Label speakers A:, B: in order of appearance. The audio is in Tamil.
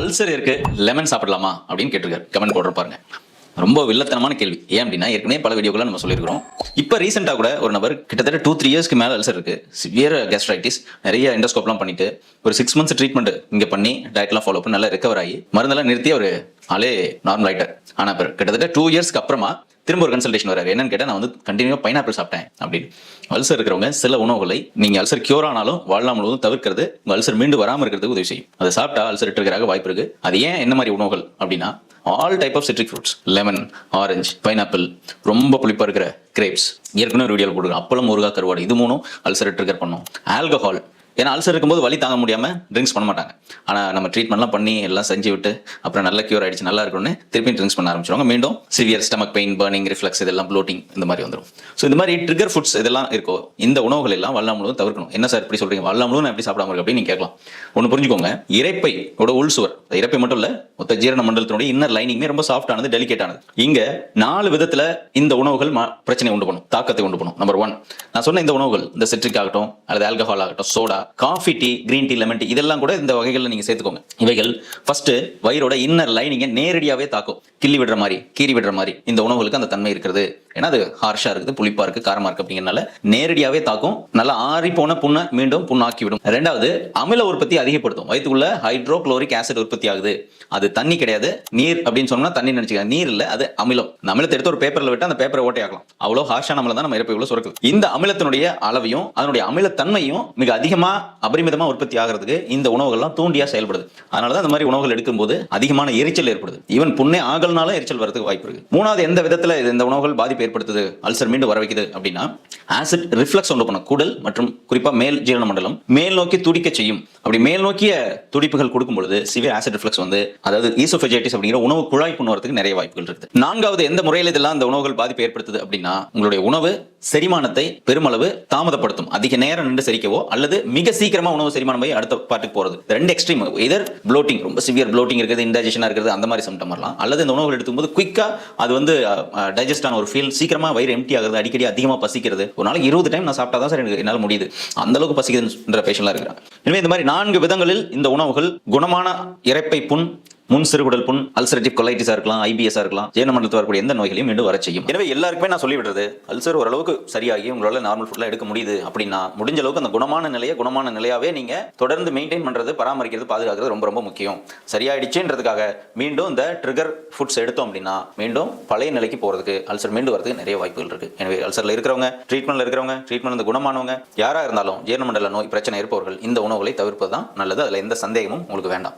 A: அல்சர் இருக்கு, லெமன் சாப்பிடலாமா அப்படின்னு கேட்டிருக்காரு. கமெண்ட் போடுற பாருங்க. ரொம்ப வில்லத்தனமான கேள்வி. ஏன் அப்படின்னா ஏற்கனவே பல வீடியோக்களை நம்ம சொல்லியிருக்கிறோம். இப்போ ரீசெண்டாக கூட ஒரு நபர் கிட்டத்தட்ட 2-3 இயர்ஸ்க்கு மேலே அல்சர் இருக்கு, சிவியர் கேஸ்ட்ரைட்டிஸ், நிறைய எண்டோஸ்கோப்லாம் பண்ணிட்டு ஒரு 6 months ட்ரீட்மெண்ட் இங்கே பண்ணி டயட்லாம் ஃபாலோ பண்ணி நல்லா ரெக்கவர் ஆகி மருந்தெல்லாம் நிறுத்தி ஒரு ஆளே நார்மல் ஆயிட்டார். ஆனால் இப்போ கிட்டத்தட்ட 2 இயர்ஸ்க்கு அப்புறமா திரும்ப ஒரு கன்சல்டேஷன் வராரு. என்னன்னு கேட்டால் நான் வந்து கண்டினியூ பைனாப்பிள் சாப்பிட்டேன் அப்படின்னு. அல்சர் இருக்கிறவங்க சில உணவுகளை நீங்க அல்சர் கியூர் ஆனாலும் வாழ்நாள் முழுவதும் தவிர்க்கிறது உங்க அல்சர் மீண்டும் வராமல் இருக்கிறதுக்கு உதவி செய்யும். அதை சாப்பிட்டா அல்சர் இருக்கிறாக வாய்ப்பு இருக்கு. அது ஏன் என்ன மாதிரி உணவுகள் அப்படின்னா all type of citric fruits, lemon, orange, pineapple, ரொம்ப புளிப்பா இருக்கிற கிரேப்ஸ், ஏற்கனவே ஒரு வீடியோ போடுறோம். அப்பளம், முருகா, கருவாடு, இது மூணும் அல்சர் ட்ரிகர் பண்ணும். ஆல்கஹால், ஏன்னா அல்சர் இருக்கும்போது வலி தாங்க முடியாம ட்ரிங்க்ஸ் பண்ண மாட்டாங்க. ஆனால் நம்ம ட்ரீட்மெண்ட்லாம் பண்ணி எல்லாம் செஞ்சு விட்டு அப்புறம் நல்லா கியூர் ஆயிடுச்சு, நல்லா இருக்கும்னு திருப்பி ட்ரிங்க்ஸ் பண்ண ஆரம்பிச்சிருவாங்க. மீண்டும் severe stomach pain, burning, reflux, இதெல்லாம் ப்ளோட்டிங் இந்த மாதிரி வந்துடும். ஸோ இந்த மாதிரி ட்ரிகர் ஃபுட்ஸ் இதெல்லாம் இருக்கோ இந்த உணவுகள் எல்லாம் வாழ்நாள் முழுவதும் தவிர்க்கணும். என்ன சார் இப்படி சொல்றீங்க, வாழ்நாள் முழுவதும் எப்படி சாப்பிடாம இருக்கு அப்படின்னு நீங்க கேட்கலாம். ஒன்று புரிஞ்சுக்கோங்க, இரைப்பையோட உள் சுவர், இரைப்பை மட்டும் இல்ல மொத்த ஜீரண மண்டலத்தினுடைய இன்னர் லைனிங்மே ரொம்ப சாஃப்ட் ஆனது, டெலிகேட் ஆனது. இங்க 4 விதத்துல இந்த உணவுகள் பிரச்சனை உண்டு பண்ணும், தாக்கத்தை உண்டு பண்ணும். நம்பர் 1, நான் சொன்ன இந்த உணவுகள், இந்த சிட்ரிக் ஆகட்டும் அல்லது ஆல்கஹால் ஆகட்டும், soda, coffee, tea, green tea, lemon tea, இதெல்லாம் கூட இந்த வகைகளில் நீங்க சேர்த்துக்கோங்க. இவைகள் ஃபர்ஸ்ட் வயிறோட இன்னர் லைனிங்கை நேரடியாவே தாக்கும். கிள்ளி விடுற மாதிரி, கீறி விடுற மாதிரி இந்த உணவுகளுக்கு அந்த தன்மை இருக்கிறது. ஏன்னா அது ஹார்ஷா இருக்குது, புளிப்பா இருக்கு, காரமா இருக்கு அப்படிங்கறனால நேரடியாவே தாக்கும். நல்லா ஆறி போன புண்ணை மீண்டும் புண்ணாக்கி விடும். 2வது, அமில உற்பத்தி அதிகப்படுத்தும். வயிற்றுக்குள்ள ஹைட்ரோகுளோரிக் ஆசிட் உற்பத்தி ஆகுது. அது தண்ணி கிடையாது, நீர் அப்படின்னு சொன்னா தண்ணி நினைச்சுக்க, நீர் இல்ல, அது அமிலம். இந்த அமிலத்தை எடுத்து ஒரு பேப்பர்ல விட்டு அந்த பேப்பரை ஓட்டையாக்கலாம். அவ்வளவு ஹார்ஷான அமிலம் தான் நம்ம இறப்பைக்குள்ள சுரக்குது. இந்த அமிலத்தினுடைய அளவையும் அதனுடைய அமிலத்தன்மையும் மிக அதிகமா அபரிமிதமா உற்பத்தி ஆகிறதுக்கு இந்த உணவுகள்லாம் தூண்டியா செயல்படுது. அதனாலதான் இந்த மாதிரி உணவுகள் எடுக்கும்போது அதிகமான எரிச்சல் ஏற்படுது. ஈவன் புண்ணே ஆகலனாலும் எரிச்சல் வரதுக்கு வாய்ப்பு இருக்கு. 3வது, எந்த விதத்துல இந்த உணவுகள் பாதிப்பு ஏற்படுத்துது, அல்சர் மீண்டும் வர வைக்குது அப்படின்னா ஆசிட் ரிஃப்ளக்ஸ் உண்டு பண்ணும். குடல் மற்றும் குறிப்பா மேல் ஜீரண மண்டலம் மேல் நோக்கி துடிக்க செய்யும். அப்படி மேல் நோக்கிய துடிப்புகள் கொடுக்கும் பொழுது சிவியர் ஆசிட் ரிஃப்ளக்ஸ் வந்து, அதாவது ஈசோஃபேஜைட்டிஸ் அப்படிங்கிற உணவு குழாய் புண் வரதுக்கு நிறைய வாய்ப்புகள் இருக்கு. 4வது, எந்த முறையில் இதெல்லாம் இந்த உணவுகள் பாதிப்பு ஏற்படுத்துது அப்படின்னா உங்களுடைய உணவு செரிமானத்தை பெருமளவு தாமதப்படுத்தும். அதிக நேரம் நின்று செரிக்கவோ அல்லது மிக சீக்கிரமா உணவு செரிமானம் போய் அடுத்த பாட்டுக்கு போறது. 2 எக்ஸ்ட்ரீம், எதர் ப்ளோட்டிங், ரொம்ப சிவியர் ப்ளோட்டிங் இருக்குது, இன்டைஜஷனா இருக்குது, அந்த மாதிரி சிம்டம் வரலாம். அல்லது இந்த உணவுகள் எடுக்கும்போது குயிக்கா அது வந்து டைஜஸ்ட் ஆன ஒரு ஃபீல், சீக்கிரமா வயிறு எம்டி ஆகுது, அடிக்கடி அதிகமா பசிக்கிறது. ஒரு நாளைக்கு 20 டைம் நான் சாப்பிட்டா தான் சார் எனக்கு என்னால் முடியுது, அந்த அளவுக்கு பசிக்குதுன்ற பேஷன்லாம் இருக்கிறாங்க. எனவே இந்த மாதிரி 4 விதங்களில் இந்த உணவுகள் குணமான இரைப்பை புண், முன் சிறுகுடல் புண், அல்சரேட்டிவ் கொலைட்டிஸா இருக்கலாம், ஐபிஎஸ்ஸா இருக்கலாம், ஜீரண மண்டலத்தில் வரக்கூடிய எந்த நோய்களையும் மீண்டும் வர செய்யும். எனவே எல்லாருக்குமே நான் சொல்லி விடுறது, அல்சர் ஓரளவுக்கு சரியாகி உங்களால நார்மல் ஃபுட்லாம் எடுக்க முடியுது அப்படின்னா முடிஞ்ச அளவுக்கு அந்த குணமான நிலையாவே நீங்க தொடர்ந்து மெயின்டைன் பண்றது, பராமரிக்கிறது, பாதுகாக்கிறது ரொம்ப ரொம்ப முக்கியம். சரியாயிடுச்சுன்றதுக்காக மீண்டும் இந்த ட்ரிகர் ஃபுட்ஸ் எடுத்தோம் அப்படின்னா மீண்டும் பழைய நிலைக்கு போறதுக்கு, அல்சர் மீண்டும் வரதுக்கு நிறைய வாய்ப்புகள் இருக்கு. எனவே அல்சர்ல இருக்கிறவங்க, ட்ரீட்மெண்ட் குணமானவங்க யாரா இருந்தாலும் ஜீரண மண்டல நோய் பிரச்சனை இருப்பவர்கள் இந்த உணவுகளை தவிர்ப்பது தான் நல்லது. அதுல எந்த சந்தேகமும் உங்களுக்கு வேண்டாம்.